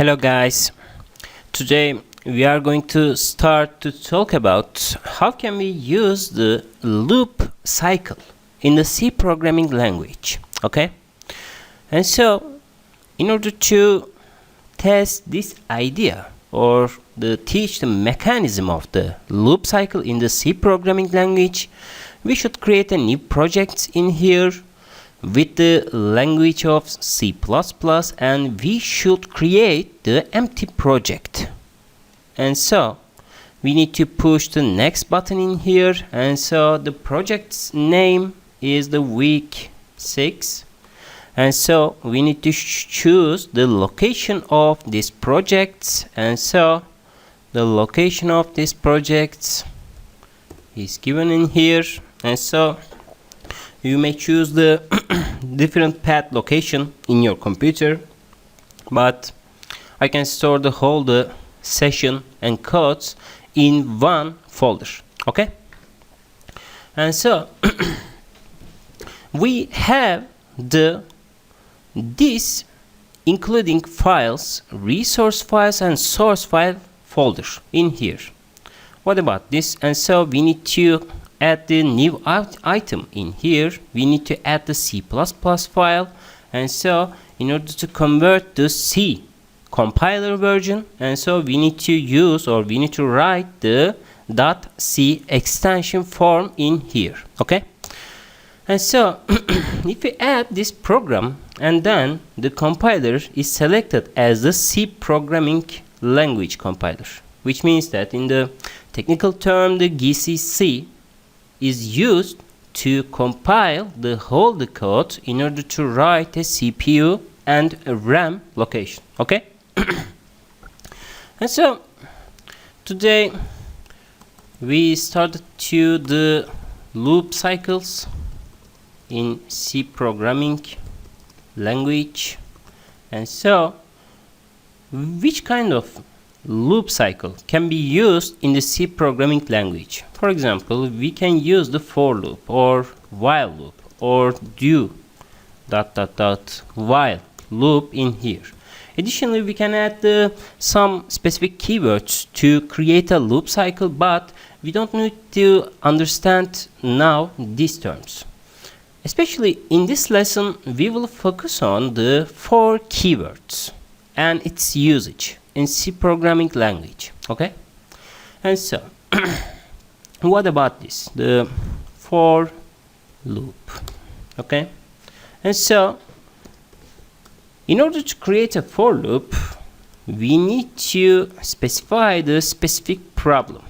Hello guys, today we are going to start to talk about how can we use the loop cycle in the C programming language, okay? And so in order to test this idea or teach the mechanism of the loop cycle in the C programming language, we should create a new project in here with the language of C++, and we should create the empty project. And so we need to push the next button in here, and so the project's name is the week 6, and so we need to choose the location of this project, and so the location of this project is given in here, and so you may choose the different path location in your computer, but I can store the whole session and codes in one folder, okay? And so we have this including files, resource files and source file folder in here. What about this? And so we need to add the new item in here. We need to add the C++ file, and so in order to convert the C compiler version, and so we need to use or we need to write the .c extension form in here, okay? And so if we add this program and then the compiler is selected as the C programming language compiler, which means that in the technical term the GCC is used to compile the whole code in order to write a CPU and a RAM location, okay? And so today we started to the loop cycles in C programming language. And so which kind of loop cycle can be used in the C programming language? For example, we can use the for loop or while loop or do ... while loop in here. Additionally, we can add some specific keywords to create a loop cycle, but we don't need to understand now these terms. Especially in this lesson, we will focus on the for keywords and its usage in C programming language, okay? And so what about this, the for loop, okay? And so in order to create a for loop, we need to specify the specific problem.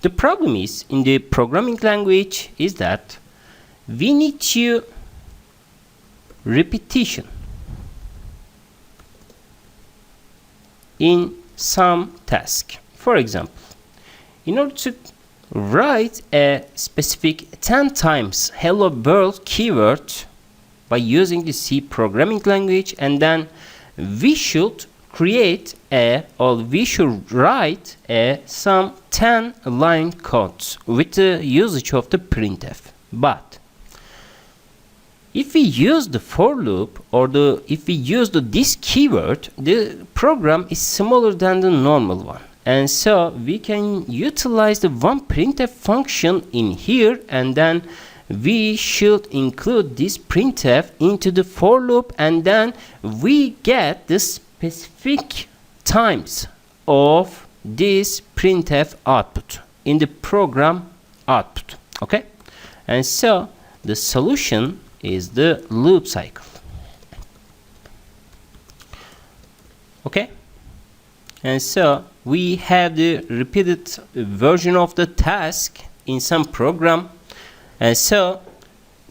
The problem is in the programming language is that we need to repetition in some task. For example, in order to write a specific 10 times hello world keyword by using the C programming language, and then we should create we should write some 10 line codes with the usage of the printf. But if we use the for loop or if we use this keyword, the program is smaller than the normal one, and so we can utilize the one printf function in here, and then we should include this printf into the for loop, and then we get the specific times of this printf output in the program output, okay? And so the solution is the loop cycle, okay? And so we have the repeated version of the task in some program, and so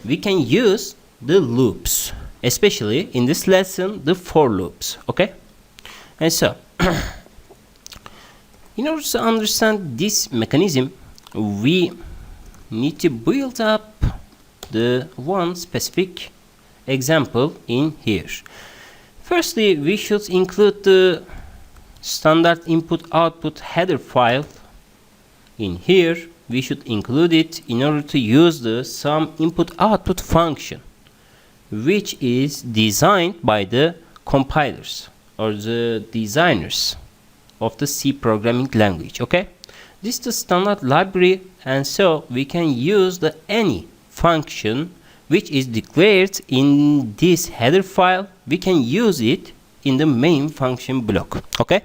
we can use the loops, especially in this lesson the for loops, okay? And so in order to understand this mechanism, we need to build up the one specific example in here. Firstly, we should include the standard input output header file in here. We should include it in order to use the some input output function, which is designed by the compilers, or the designers of the C programming language. Okay, this is the standard library, and so we can use the any function which is declared in this header file. We can use it in the main function block. Okay.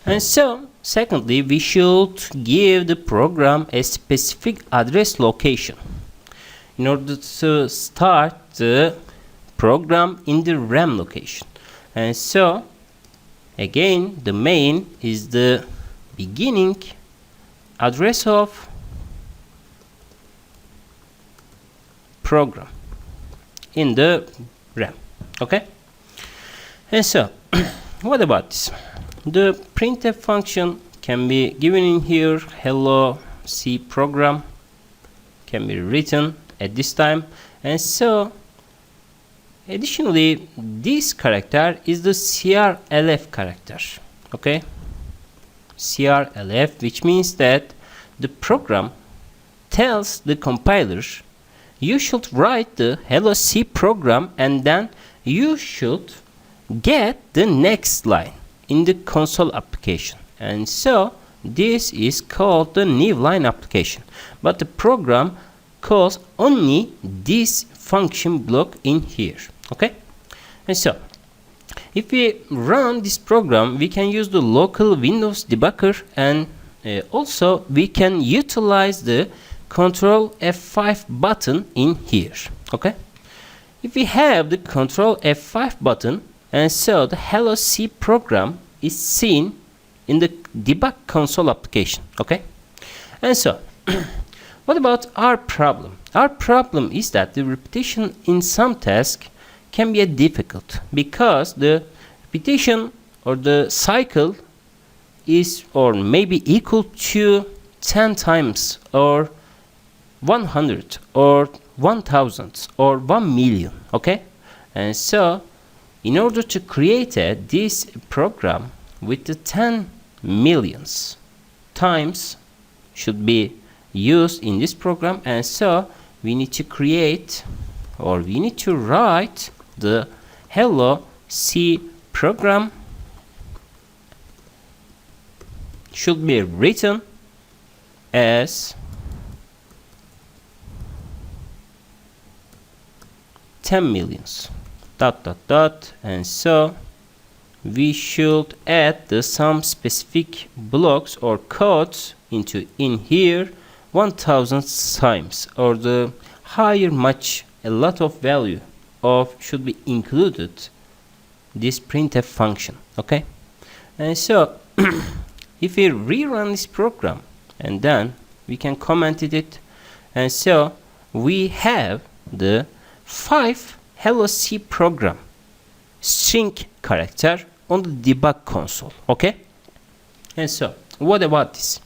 And so secondly, we should give the program a specific address location in order to start the program in the RAM location. And so again, the main is the beginning address of program in the RAM. Okay. And so what about this? The printf function can be given in here. Hello C program can be written at this time. And so additionally, this character is the crlf character. Okay, crlf, which means that the program tells the compiler you should write the hello C program, and then you should get the next line in the console application. And so this is called the new line application, but the program calls only this function block in here. Okay. And so if we run this program, we can use the local Windows debugger, and also we can utilize the Control F5 button in here. Okay. If we have the Control F5 button, and so the hello C program is seen in the debug console application. Okay. And so what about our problem? Our problem is that the repetition in some task can be difficult, because the repetition or the cycle is or maybe equal to 10 times or 100 or 1000 or 1 million. Okay. And so in order to create this program with the 10 millions times should be used in this program, and so we need to create, or we need to write the hello C program should be written as 10 millions dot dot dot, and so we should add some specific blocks or codes into in here 1000 times, or the higher much a lot of value of should be included this printf function. Okay. And so if we rerun this program, and then we can comment it, and so we have the 5 hello C program string character on the debug console. Okay. And so what about this?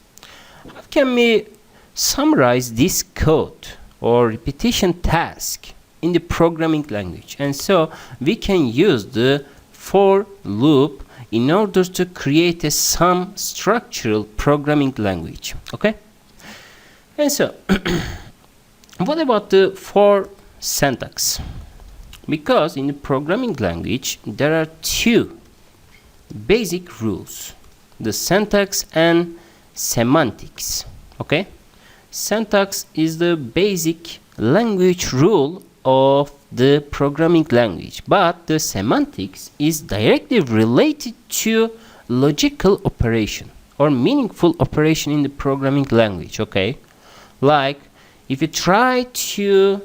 How can we summarize this code or repetition task in the programming language? And so we can use the for loop in order to create some structural programming language. Okay. And so what about the for syntax? Because in the programming language there are two basic rules, the syntax and semantics. Okay. Syntax is the basic language rule of the programming language, but the semantics is directly related to logical operation or meaningful operation in the programming language. Okay. Like if you try to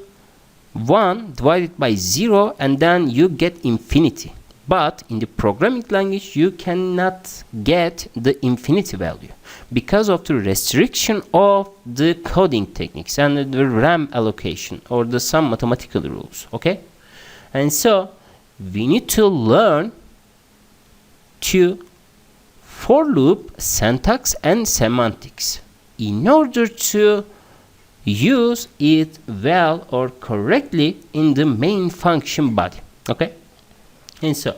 1 divided by 0, and then you get infinity, but in the programming language you cannot get the infinity value because of the restriction of the coding techniques and the RAM allocation or the some mathematical rules. Okay. And so we need to learn to for loop syntax and semantics in order to use it well or correctly in the main function body. Okay. And so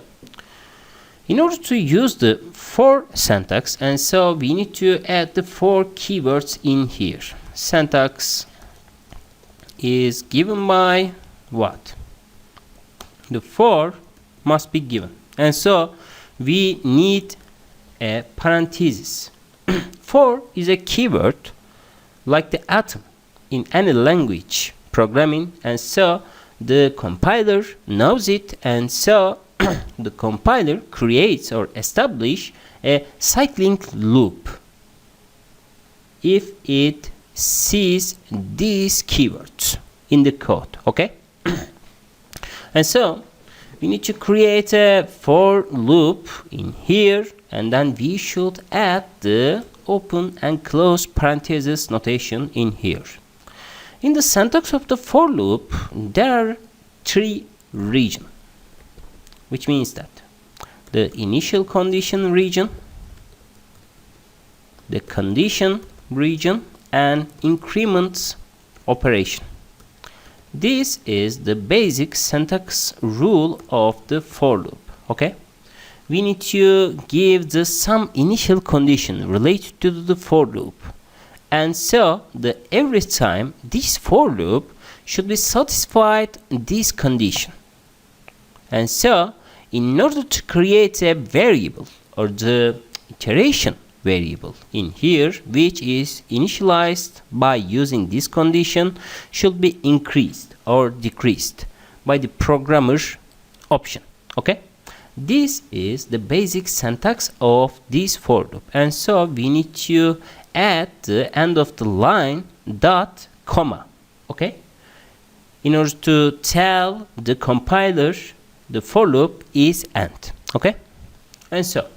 in order to use the for syntax, and so we need to add the for keywords in here. Syntax is given by what? The for must be given. And so we need a parenthesis. For is a keyword like the atom in any language programming, and so the compiler knows it, and so the compiler creates or establishes a cycling loop if it sees these keywords in the code. Okay. And so we need to create a for loop in here, and then we should add the open and close parenthesis notation in here. In the syntax of the for loop, there are three regions, which means that the initial condition region, the condition region, and increments operation. This is the basic syntax rule of the for loop. Okay, we need to give some initial condition related to the for loop, and so every time this for loop should be satisfied this condition. And so in order to create a variable or the iteration variable in here, which is initialized by using this condition, should be increased or decreased by the programmer option. Okay, this is the basic syntax of this for loop, and so we need to add the end of the line dot comma. Okay, in order to tell the compiler the for loop is end. Okay, and so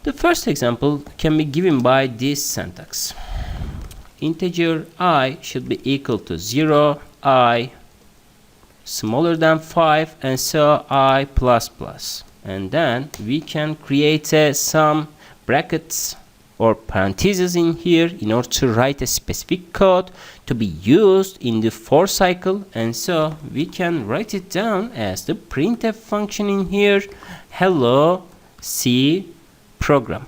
the first example can be given by this syntax. Integer I should be equal to 0, I smaller than 5, and so I plus plus. And then we can create some brackets or parentheses in here in order to write a specific code to be used in the for cycle. And so we can write it down as the printf function in here, hello C program.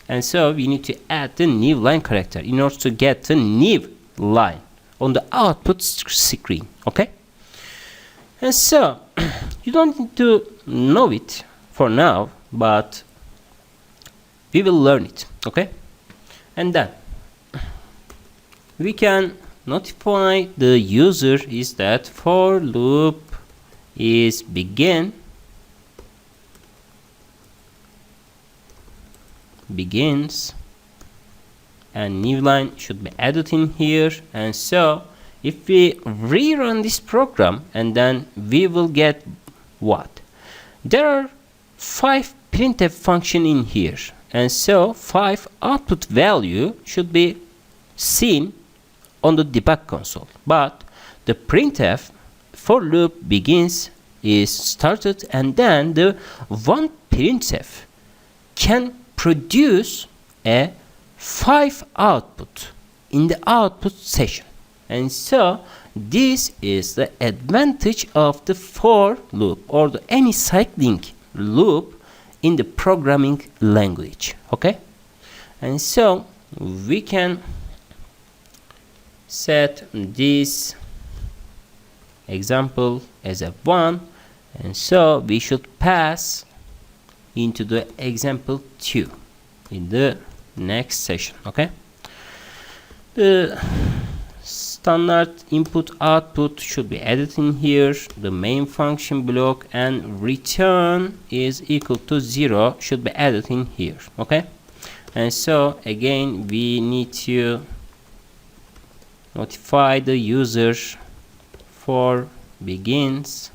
And so we need to add the new line character in order to get the new line on the output screen. Okay, and so you don't need to know it for now, but we will learn it. Okay, and then we can notify the user is that for loop is begins, and new line should be added in here. And so if we rerun this program, and then we will get what? There are 5 printf function in here, and so 5 output value should be seen on the debug console, but the printf for loop begins is started, and then the one printf can produce a 5 output in the output session. And so this is the advantage of the for loop or any cycling loop in the programming language. Okay, and so we can set this example as a 1, and so we should pass into the example 2 in the next session. Okay, the standard input output should be added in here, the main function block, and return is equal to 0 should be added in here. Okay, and so again we need to notify the user for begins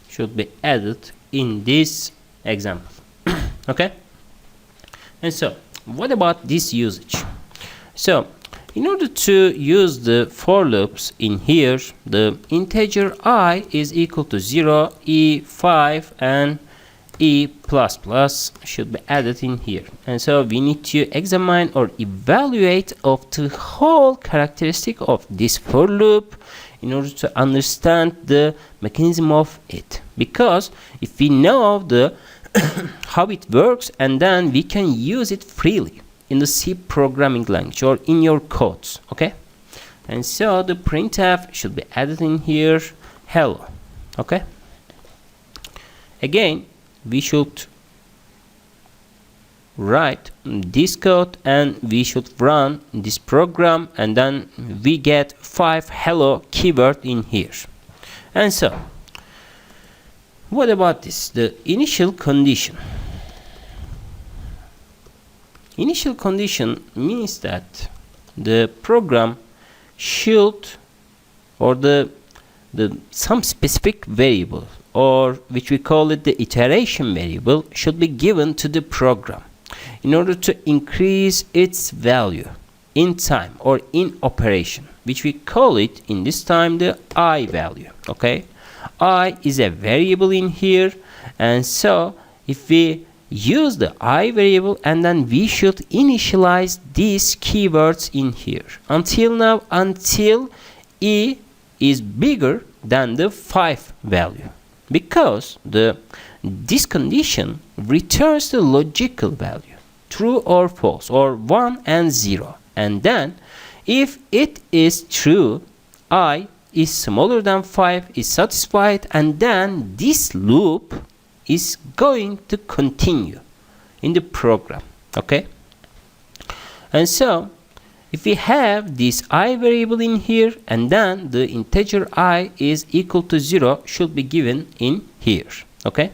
should be added in this example. Okay, and so what about this usage? So in order to use the for loops in here, the integer I is equal to 0, E5 and E++ should be added in here. And so we need to examine or evaluate of the whole characteristic of this for loop in order to understand the mechanism of it, because if we know the how it works, and then we can use it freely in the C programming language or in your codes. Okay, and so the printf should be added in here, hello. Okay, again we should write this code and we should run this program, and then we get 5 hello keyword in here. And so what about this? The initial condition. Initial condition means that the program should, or the some specific variable, or which we call it the iteration variable, should be given to the program in order to increase its value in time or in operation, which we call it in this time the I value. Okay, I is a variable in here, and so if we use the I variable, and then we should initialize these keywords in here until now, until E is bigger than the 5 value, because this condition returns the logical value, true or false, or 1 and 0. And then if it is true, I is smaller than 5 is satisfied, and then this loop is going to continue in the program. Okay, and so if we have this I variable in here, and then the integer I is equal to 0 should be given in here. Okay,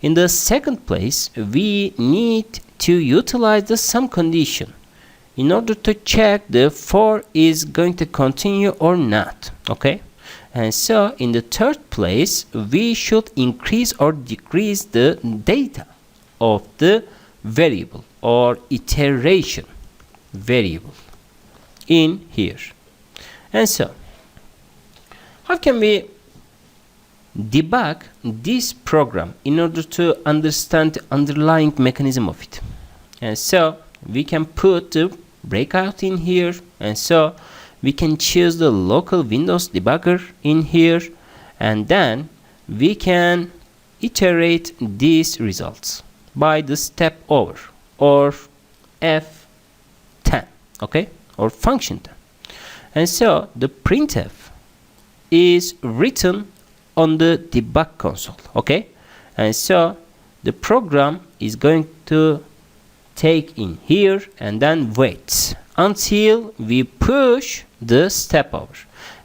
in the second place we need to utilize the sum condition in order to check the for is going to continue or not. Okay, and so in the third place we should increase or decrease the data of the variable or iteration variable in here. And so how can we debug this program in order to understand the underlying mechanism of it? And so we can put the breakout in here, and so we can choose the local Windows debugger in here, and then we can iterate these results by the step over or F10, okay, or function 10. And so the printf is written on the debug console. Okay, and so the program is going to take in here and then waits until we push the step over.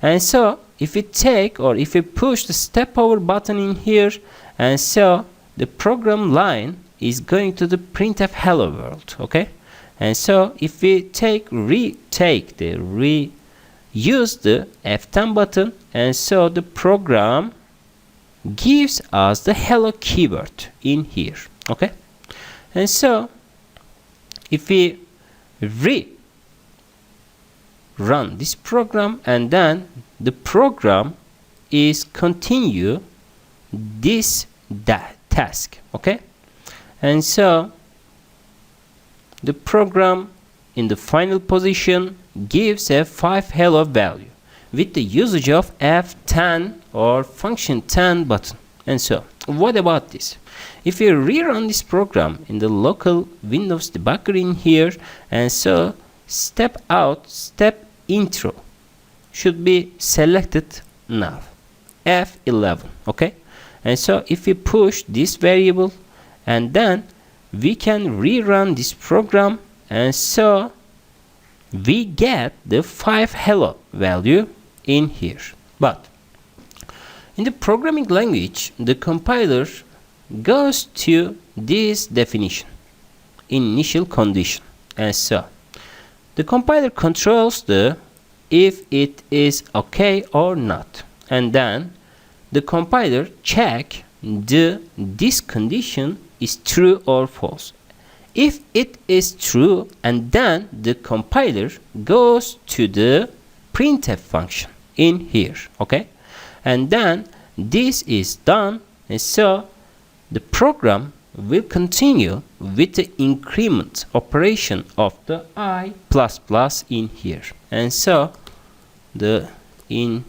And so if we take, or if we push the step over button in here, and so the program line is going to the printf hello world. Okay, and so if we use the F10 button, and so the program gives us the hello keyword in here. Okay, and so if we run this program, and then the program is continue this task. Okay, and so the program in the final position gives a 5 hello value with the usage of F10 or function 10 button. And so what about this? If we rerun this program in the local Windows debugger in here, and so step out, step intro should be selected now, F11. Okay, and so if we push this variable, and then we can rerun this program, and so we get the 5 hello value in here. But in the programming language, the compiler goes to this definition, initial condition, and so the compiler controls the if it is okay or not, and then the compiler check this condition is true or false. If it is true, and then the compiler goes to the printf function in here. Okay, and then this is done, and so the program will continue with the increment operation of the I++ in here. And so in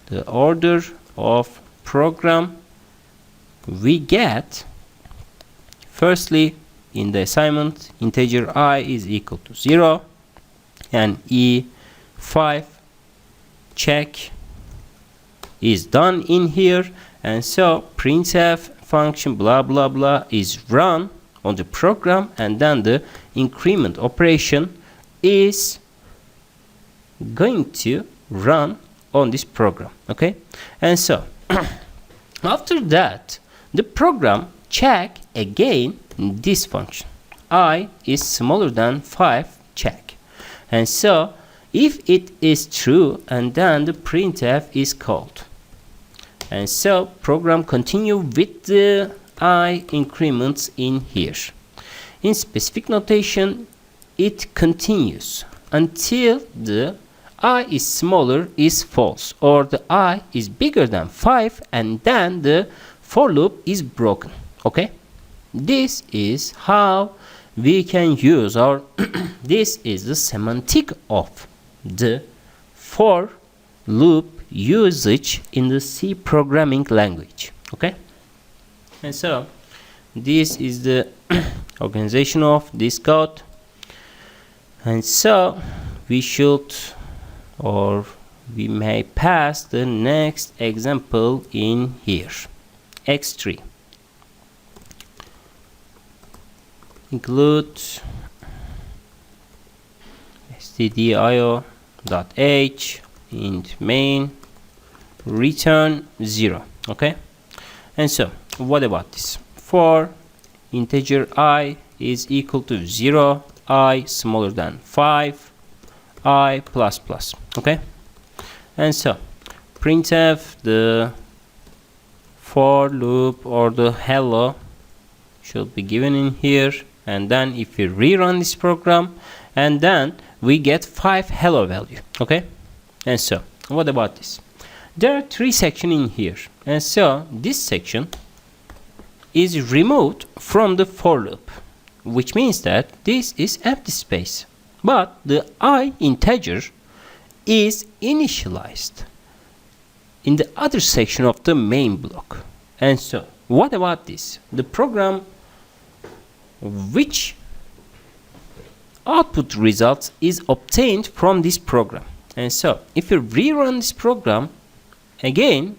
the order of program we get, firstly in the assignment, integer I is equal to 0, and E5 check is done in here, and so printf function blah blah blah is run on the program, and then the increment operation is going to run on this program. Okay, and so after that the program check again this function I is smaller than 5 check, and so if it is true, and then the printf is called, and so program continue with the I increments in here. In specific notation it continues until the I is smaller is false, or the I is bigger than 5, and then the for loop is broken. Okay, this is how we can use, or this is the semantic of the for loop usage in the C programming language. Okay, and so this is the organization of this code, and so we should, or we may pass the next example in here. X3 include stdio.h int main return 0. Okay, and so what about this? For integer I is equal to 0, I smaller than 5, I plus plus. Okay, and so printf the for loop or the hello should be given in here, and then if we rerun this program, and then we get 5 hello value. Okay, and so what about this? There are 3 sections in here, and so this section is removed from the for loop, which means that this is empty space, but the I integer is initialized in the other section of the main block. And so what about this? The program which output results is obtained from this program, and so if you rerun this program again,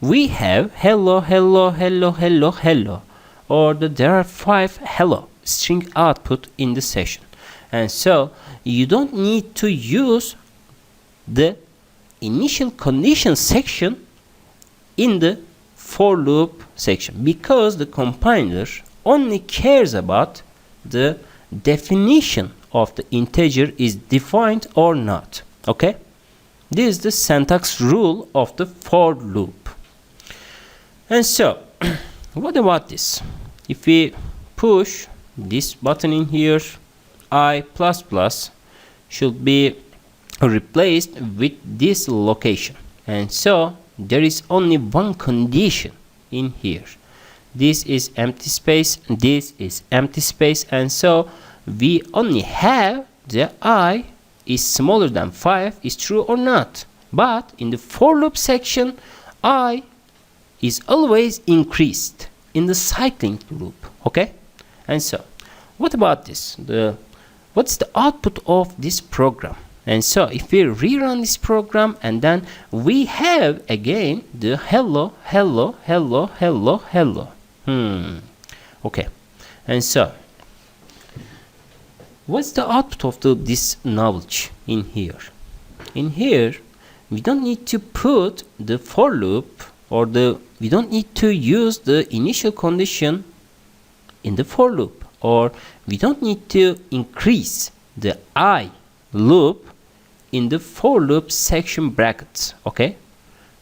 we have hello hello hello hello hello, or there are 5 hello string output in the session, and so you don't need to use the initial condition section in the for loop section, because the compiler only cares about the definition of the integer is defined or not. Okay, this is the syntax rule of the for loop. And so what about this? If we push this button in here, I plus plus should be replaced with this location, and so there is only one condition in here. This is empty space, this is empty space, and so we only have the I is smaller than 5 is true or not. But in the for loop section, I is always increased in the cycling loop. Okay, and so what about this? What's the output of this program? And so if we rerun this program, and then we have again the hello hello hello hello hello. Okay, and so what's the output of this knowledge in here? In here we don't need to put the for loop, or we don't need to use the initial condition in the for loop, or we don't need to increase the I loop in the for loop section brackets. Okay,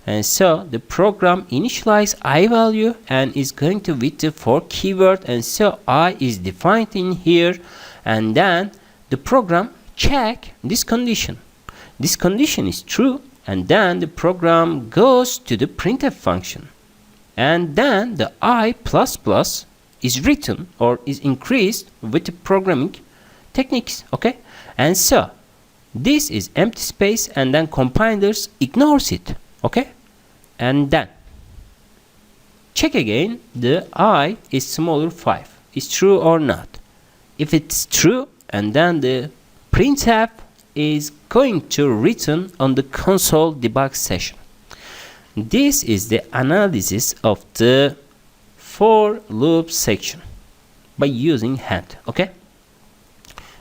and so the program initialize I value and is going to with the for keyword, and so I is defined in here, and then the program check this condition. This condition is true, and then the program goes to the printf function, and then the I plus plus is written or is increased with the programming techniques. Okay, and so this is empty space, and then compilers ignores it. Okay, and then check again the I is smaller 5 is true or not. If it's true, and then the printf is going to return on the console debug session. This is the analysis of the for loop section by using hand. Okay,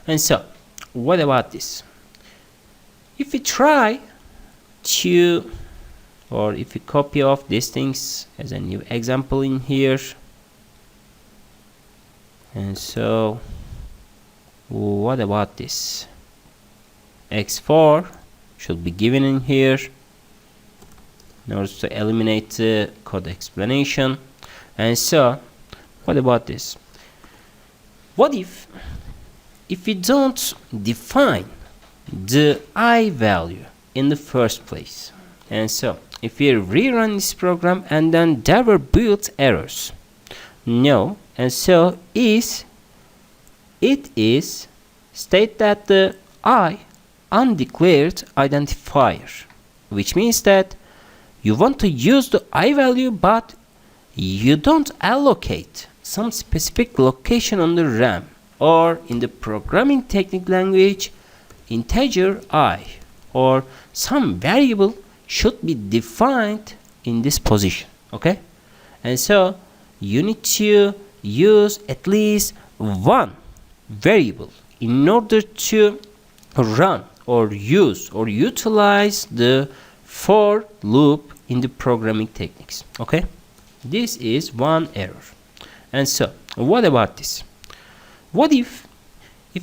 and so what about this? If we try to, or if we copy off these things as a new example in here, and so what about this? X4 should be given in here in order to eliminate the code explanation. And so what about this? What if we don't define the I value in the first place? And so if we rerun this program and then there were built errors, no, and so it is state that the I undeclared identifier, which means that you want to use the I value but you don't allocate some specific location on the RAM, or in the programming technique language, integer I or some variable should be defined in this position. Okay, and so you need to use at least one variable in order to run or use or utilize the for loop in the programming techniques. Okay, this is one error. And so what about this? What if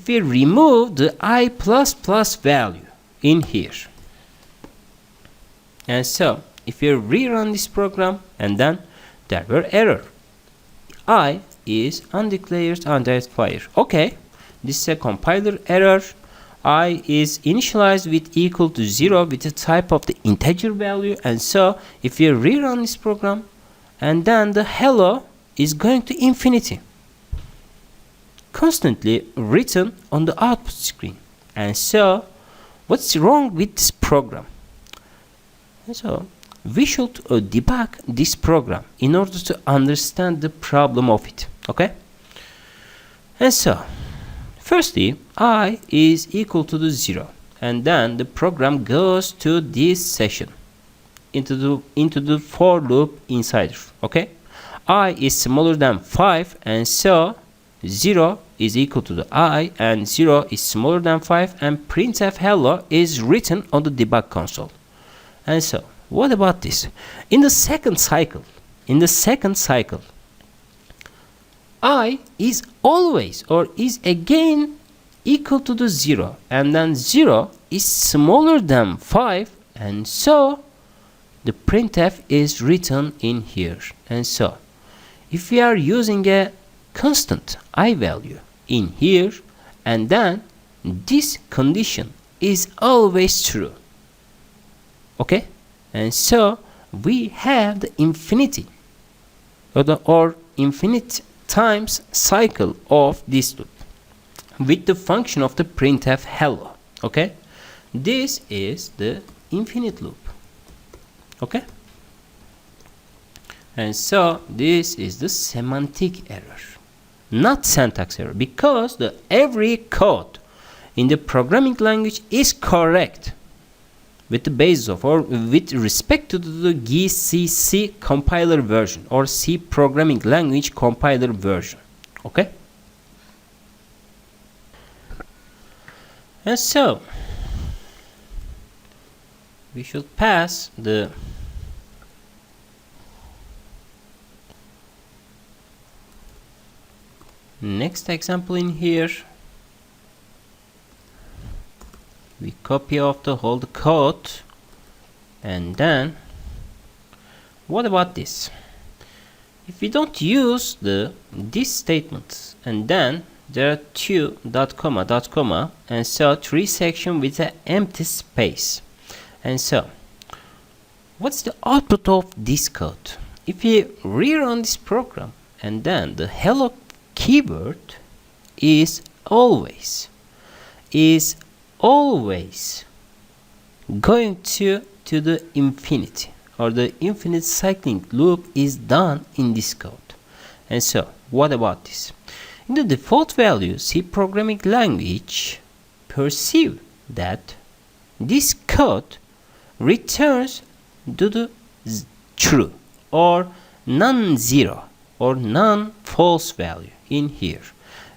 we remove the I++ value in here, and so if you rerun this program and then there were error, I is undeclared identifier. Okay, this is a compiler error. I is initialized with equal to 0 with the type of the integer value, and so if you rerun this program and then the hello is going to infinity, constantly written on the output screen. And so what's wrong with this program? And so we should debug this program in order to understand the problem of it. Okay, and so firstly I is equal to the 0, and then the program goes to this session into the for loop inside. Okay, I is smaller than 5, and so 0 is equal to the I and 0 is smaller than 5, and printf hello is written on the debug console. And so what about this? In the second cycle, I is always or is again equal to the 0, and then 0 is smaller than 5, and so the printf is written in here. And so if we are using a constant I value in here, and then this condition is always true. Okay, and so we have the infinity or infinite times cycle of this loop with the function of the printf hello. Okay, this is the infinite loop. Okay, and so this is the semantic error, not syntax error, because the every code in the programming language is correct with the basis of or with respect to the GCC compiler version or C programming language compiler version. Okay, and so we should pass the next example in here. We copy off the whole code, and then what about this? If we don't use this statement, and then there are two dot comma, and so three section with an empty space. And so what's the output of this code? If we rerun this program, and then the hello keyword is always going to the infinity, or the infinite cycling loop is done in this code. And so what about this? In the default value, C programming language perceive that this code returns to the true or non-zero or non-false value in here.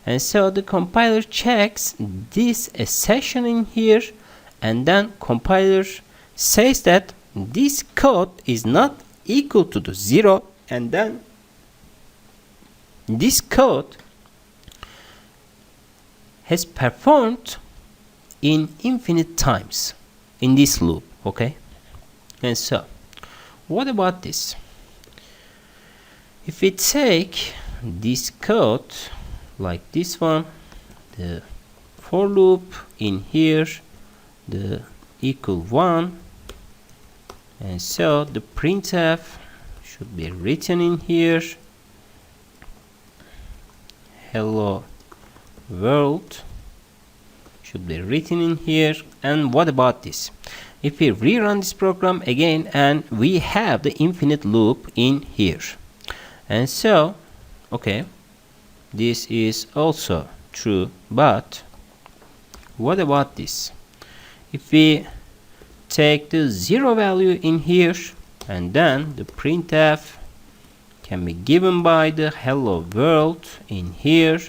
And so the compiler checks this section in here, and then compiler says that this code is not equal to the 0, and then this code has performed in infinite times in this loop. Okay, and so what about this? If we take this code like this one, the for loop in here, the equal 1, and so the printf should be written in here, hello world should be written in here. And what about this? If we rerun this program again, and we have the infinite loop in here, and so okay, this is also true. But what about this? If we take the 0 value in here, and then the printf can be given by the hello world in here,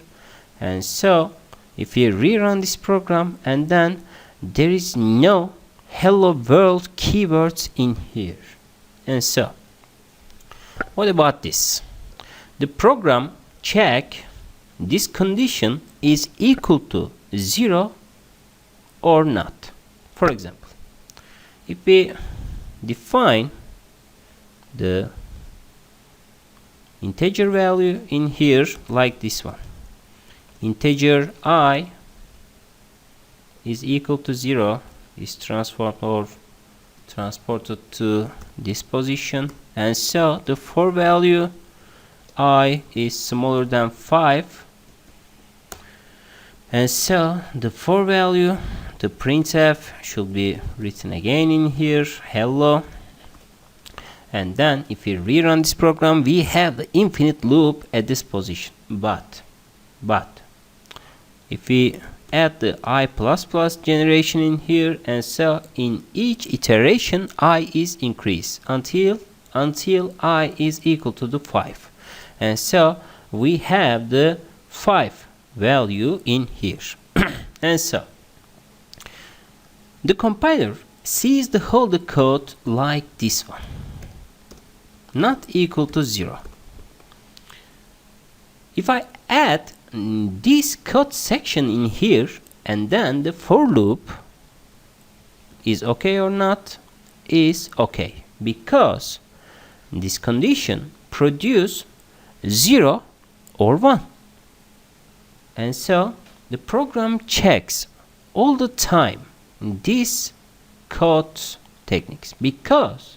and so if we rerun this program, and then there is no hello world keywords in here. And so what about this? The program check this condition is equal to 0 or not. For example, if we define the integer value in here like this one, integer I is equal to 0, is transformed or transported to this position, and so the for value I is smaller than 5, and so the for value, the printf should be written again in here, hello. And then if we rerun this program, we have the infinite loop at this position. But if we add the I++ generation in here, and so in each iteration I is increased until I is equal to the 5, and so we have the 5 value in here. And so the compiler sees the whole code like this one, not equal to 0. If I add this code section in here, and then the for loop is okay or not, is okay, because this condition produce 0 or 1. And so the program checks all the time these code techniques, because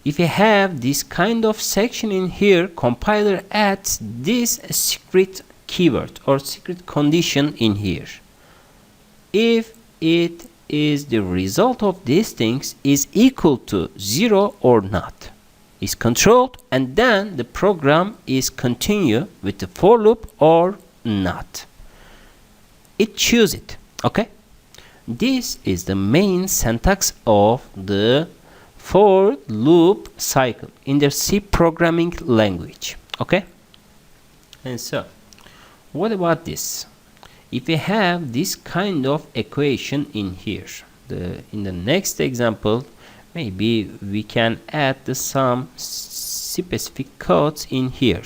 if you have this kind of section in here, compiler adds this secret keyword or secret condition in here. If it is the result of these things is equal to 0 or not, is controlled, and then the program is continue with the for loop or not. It chooses it. Okay, this is the main syntax of the for loop cycle in the C programming language. Okay, and so what about this? If we have this kind of equation in here, in the next example, maybe we can add some specific codes in here.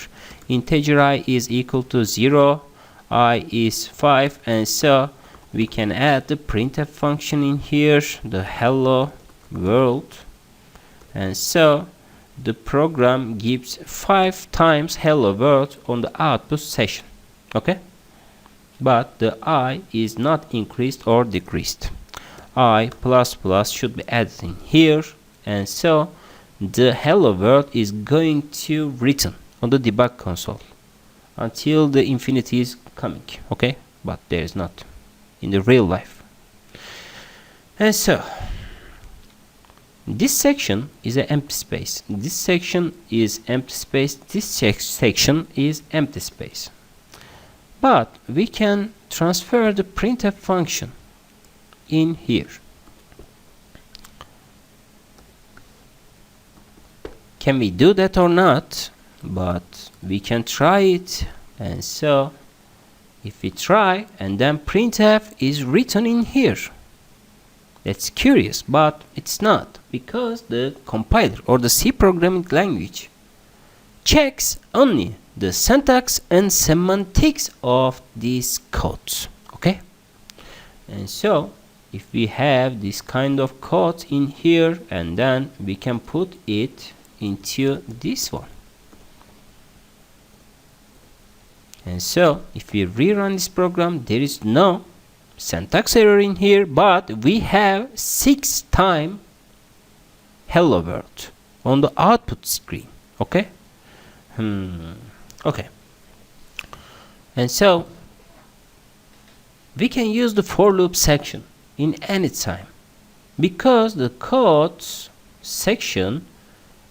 Integer I is equal to 0, I is 5, and so we can add the printf function in here, the hello world, and so the program gives 5 times hello world on the output session. Okay, but the I is not increased or decreased. I++ should be added in here, and so the hello world is going to written on the debug console until the infinity is coming. Okay, but there is not in the real life. And so this section is an empty space, this section is empty space, this section is empty space. But we can transfer the printf function in here. Can we do that or not? but we can try it. And so if we try, and then printf is written in here. That's curious, but it's not, because the compiler or the C programming language checks only the syntax and semantics of these codes. Okay? And so if we have this kind of code in here, and then we can put it into this one. And so if we rerun this program, there is no syntax error in here, but we have 6 times hello world on the output screen. Okay? Okay. And so we can use the for loop section in any time, because the codes section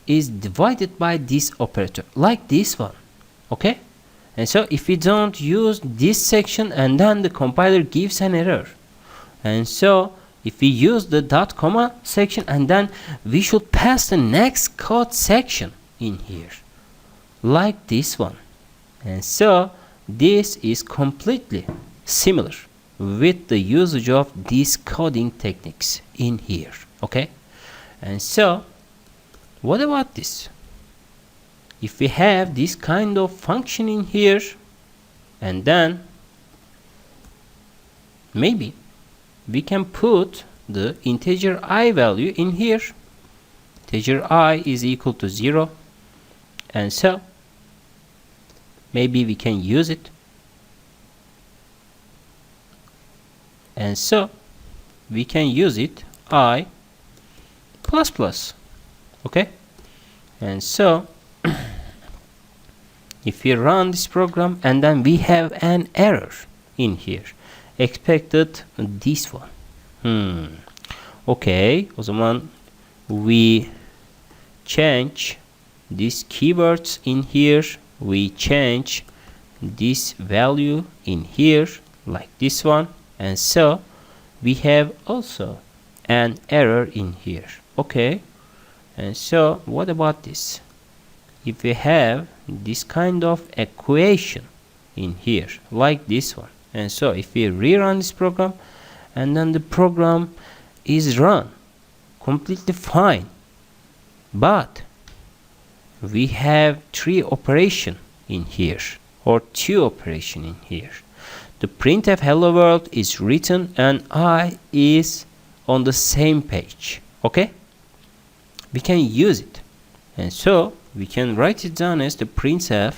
is divided by this operator, like this one. Okay? And so if we don't use this section, and then the compiler gives an error. And so if we use the dot comma section, and then we should pass the next code section in here, like this one. And so this is completely similar with the usage of these coding techniques in here. Okay? And so what about this? If we have this kind of function in here, and then maybe we can put the integer I value in here. Integer I is equal to 0, and so maybe we can use it. And so we can use it I plus plus. Okay? And so if we run this program, and then we have an error in here, expected this one. Okay, o zaman we change these keywords in here, we change this value in here, like this one. And so we have also an error in here. Okay? And so what about this? If we have this kind of equation in here, like this one, and so if we rerun this program, and then the program is run completely fine, but we have 3 operation in here, or 2 operation in here. The printf hello world is written, and I is on the same page. Okay? We can use it, and so we can write it down as the printf,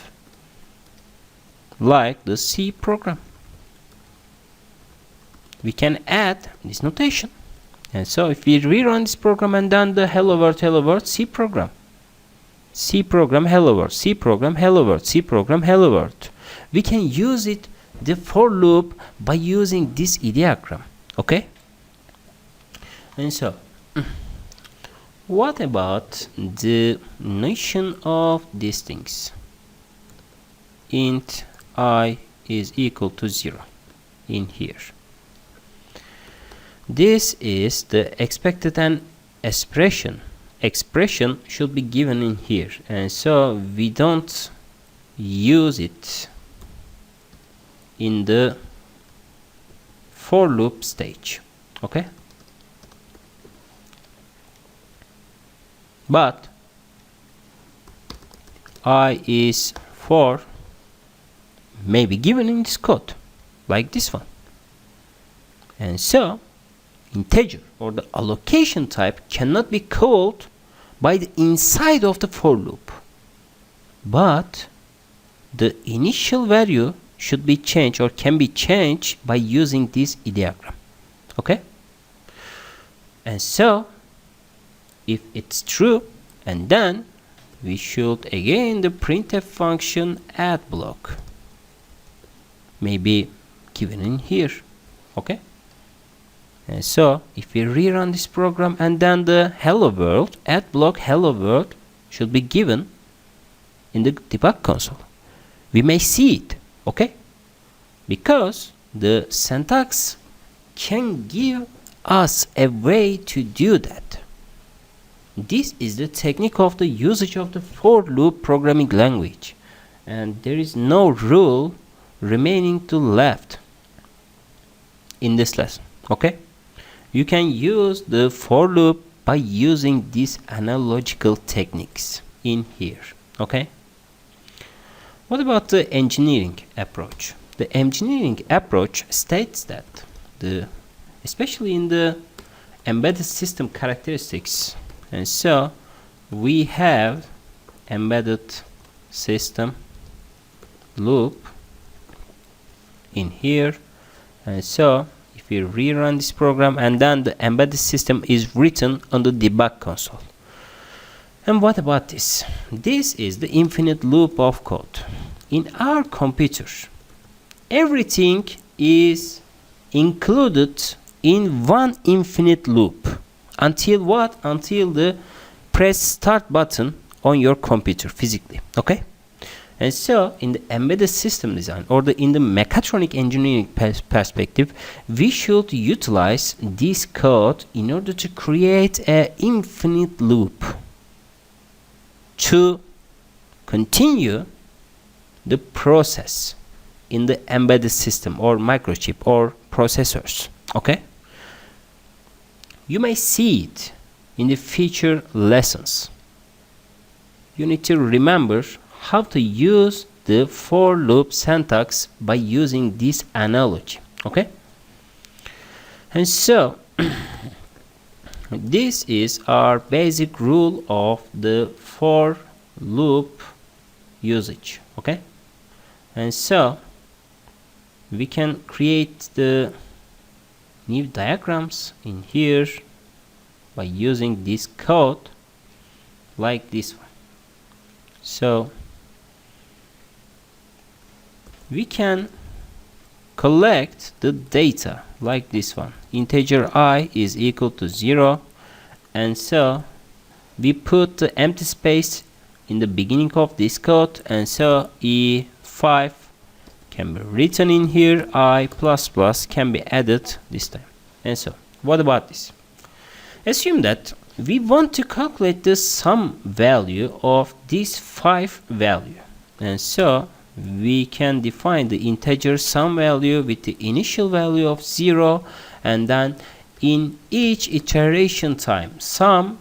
like the C program. We can add this notation, and so if we rerun this program, and then the hello world C program hello world, C program hello world, C program hello world, we can use it the for loop by using this diagram. Okay? And so what about the notion of these things? Int I is equal to 0 in here. This is the expected and expression. Expression should be given in here, and so we don't use it in the for loop stage. Okay? But I is 4 may be given in this code, like this one. And so integer or the allocation type cannot be called by the inside of the for loop, but the initial value should be changed, or can be changed, by using this diagram. Okay? And so if it's true, and then we should again the printf function add block may be given in here. Okay? And so if we rerun this program, and then the hello world, add block hello world should be given in the debug console, we may see it. Okay? Because the syntax can give us a way to do that. this is the technique of the usage of the for loop programming language, and there is no rule remaining to left in this lesson. Okay, you can use the for loop by using these analogical techniques in here. Okay, what about the engineering approach? The engineering approach states that especially in the embedded system characteristics, and so we have embedded system loop in here, and so if we rerun this program, and then the embedded system is written on the debug console. And what about this? This is the infinite loop of code. In our computer, everything is included in one infinite loop. Until what? Until the press start button on your computer physically. Okay? And so in the embedded system design, or in the mechatronic engineering perspective, we should utilize this code in order to create an infinite loop to continue the process in the embedded system or microchip or processors. Okay, you may see it in the future lessons. You need to remember how to use the for loop syntax by using this analogy. Okay, and so this is our basic rule of the for loop usage. Okay, and so we can create the new diagrams in here by using this code like this one. So we can collect the data like this one. Integer I is equal to 0, and so we put the empty space in the beginning of this code, and so E5 can be written in here, I++ can be added this time. And so what about this? Assume that we want to calculate the sum value of this 5 value, and so we can define the integer sum value with the initial value of 0, and then in each iteration time sum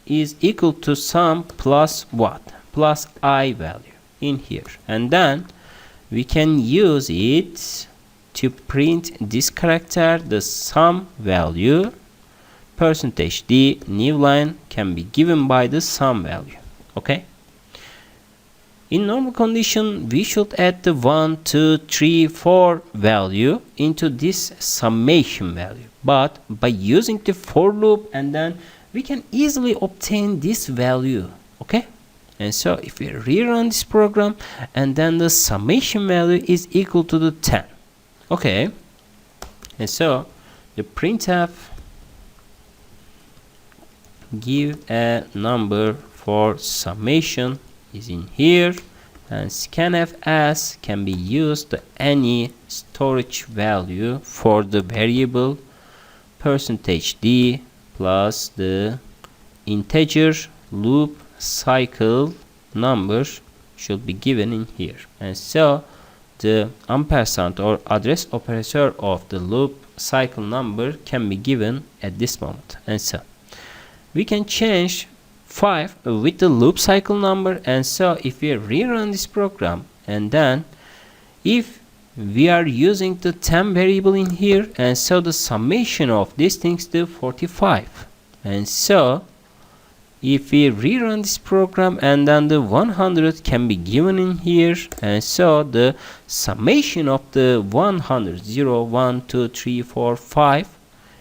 is equal to sum plus what? Plus I value in here, and then we can use it to print this character, the sum value, %d new line can be given by the sum value. Okay, in normal condition we should add the 1, 2, 3, 4 value into this summation value, but by using the for loop, and then we can easily obtain this value. Okay, and so if we rerun this program, and then the summation value is equal to the 10. Okay, and so the printf give a number for summation is in here, and scanf as can be used to any storage value for the variable %d plus the integer loop cycle number should be given in here, and so the ampersand or address operator of the loop cycle number can be given at this moment. And so we can change 5 with the loop cycle number, and so if we rerun this program, and then if we are using the 10 variable in here, and so the summation of these things to 45, and so if we rerun this program, and then the 100 can be given in here, and so the summation of the 100 0 1 2 3 4 5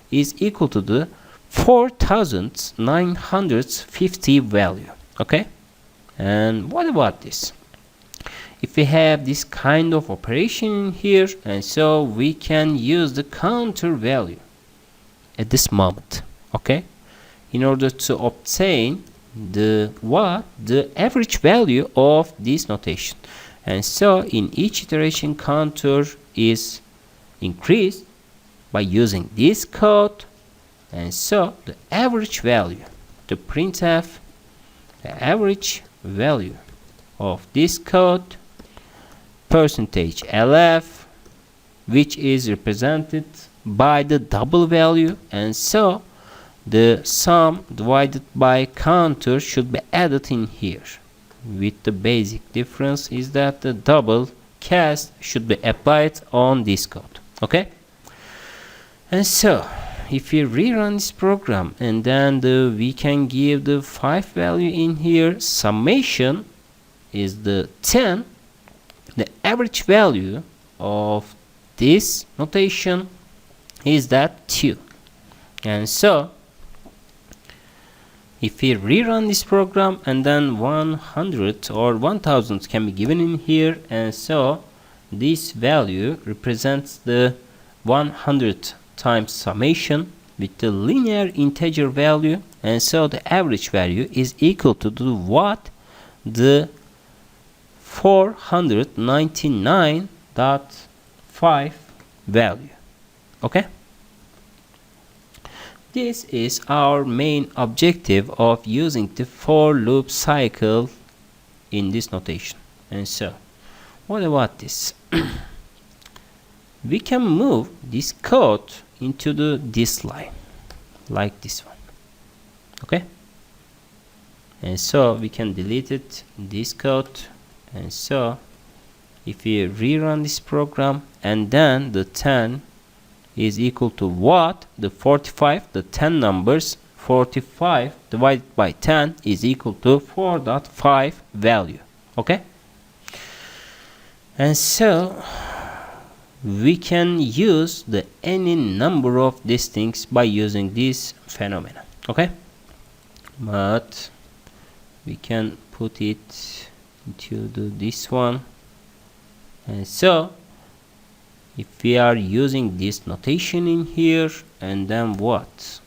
is equal to the 4950 value. Okay, and what about this? If we have this kind of operation in here, and so we can use the counter value at this moment. Okay, in order to obtain the average value of this notation, and so in each iteration counter is increased by using this code, and so the average value to printf the average value of this code %lf, which is represented by the double value, and so the sum divided by counter should be added in here, with the basic difference is that the double cast should be applied on this code. Okay, and so if we rerun this program and then we can give the 5 value in here, summation is the 10, the average value of this notation is that 2. And so if we rerun this program and then 100 or 1000 can be given in here, and so this value represents the 100 times summation with the linear integer value, and so the average value is equal to the what? The 499.5 value. Okay, this is our main objective of using the for loop cycle in this notation. And so what about this? We can move this code into this line like this one. Okay, and so we can delete it, this code. And so if we rerun this program and then the 10 is equal to what? The 45, the 10 numbers, 45 divided by 10 is equal to 4.5 value. Okay, and so we can use any number of these things by using this phenomena. Okay, but we can put it into this one. And so if we are using this notation in here, and then what?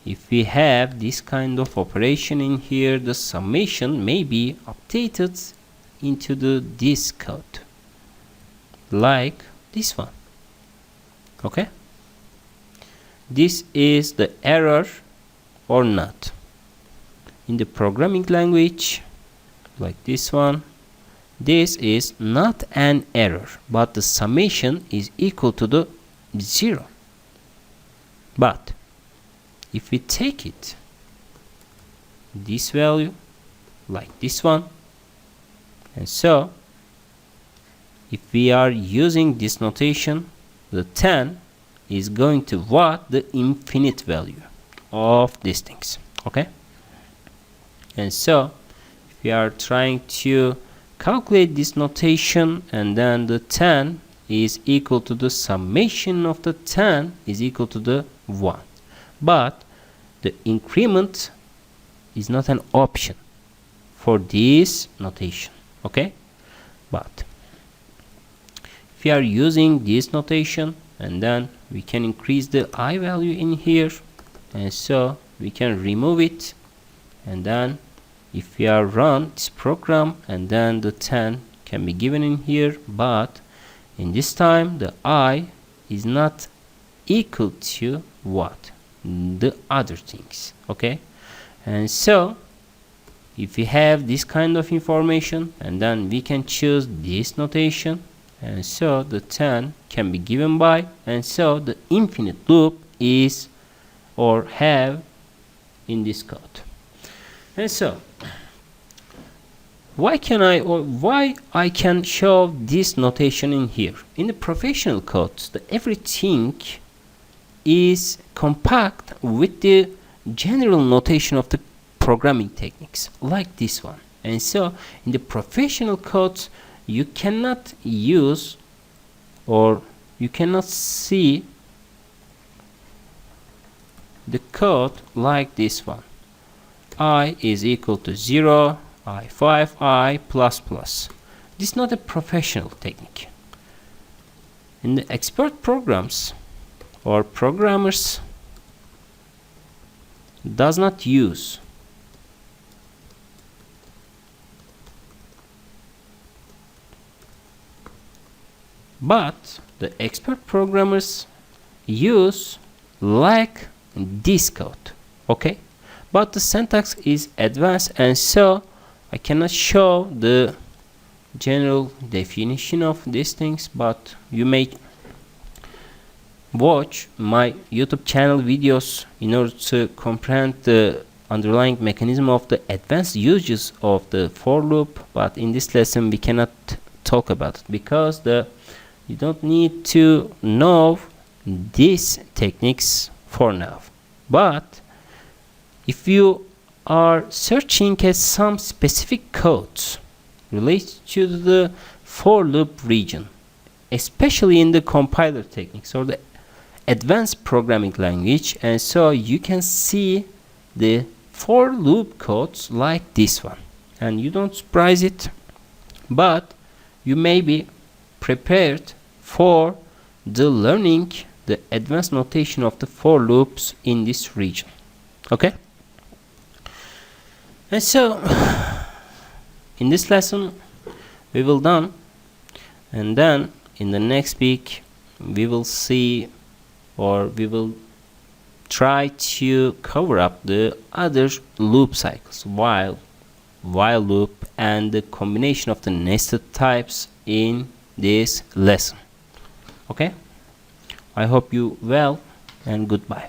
If we have this kind of operation in here, the summation may be updated into this code like this one. Okay, this is the error or not in the programming language like this one. This is not an error, but the summation is equal to the 0. But if we take it this value like this one, and so if we are using this notation, the 10 is going to what? The infinite value of these things. Okay, and so if we are trying to calculate this notation, and then the 10 is equal to the summation of the 10 is equal to the 1, but the increment is not an option for this notation. Okay, but if we are using this notation, and then we can increase the I value in here, and so we can remove it, and then if we are run this program, and then the 10 can be given in here, but in this time the I is not equal to what? The other things. Okay, and so if we have this kind of information, and then we can choose this notation, and so the 10 can be given by, and so the infinite loop is or have in this code. And so why I can show this notation in here? In the professional codes, everything is compact with the general notation of the programming techniques like this one. And so in the professional codes, you cannot use or you cannot see the code like this one. I is equal to 0, I5, I plus plus. This is not a professional technique. In the expert programs or programmers does not use but the expert programmers use like this code. Okay, but the syntax is advanced, and so I cannot show the general definition of these things, but you may watch my YouTube channel videos in order to comprehend the underlying mechanism of the advanced uses of the for loop. But in this lesson we cannot talk about it because you don't need to know these techniques for now. But if you are searching at some specific codes related to the for loop region, especially in the compiler techniques or the advanced programming language, and so you can see the for loop codes like this one, and you don't surprise it, but you may be prepared for the learning the advanced notation of the for loops in this region. Okay, and so in this lesson we will done, and then in the next week we will see, or we will try to cover up the other loop cycles, while loop, and the combination of the nested types in this lesson. Okay, I hope you well, and goodbye.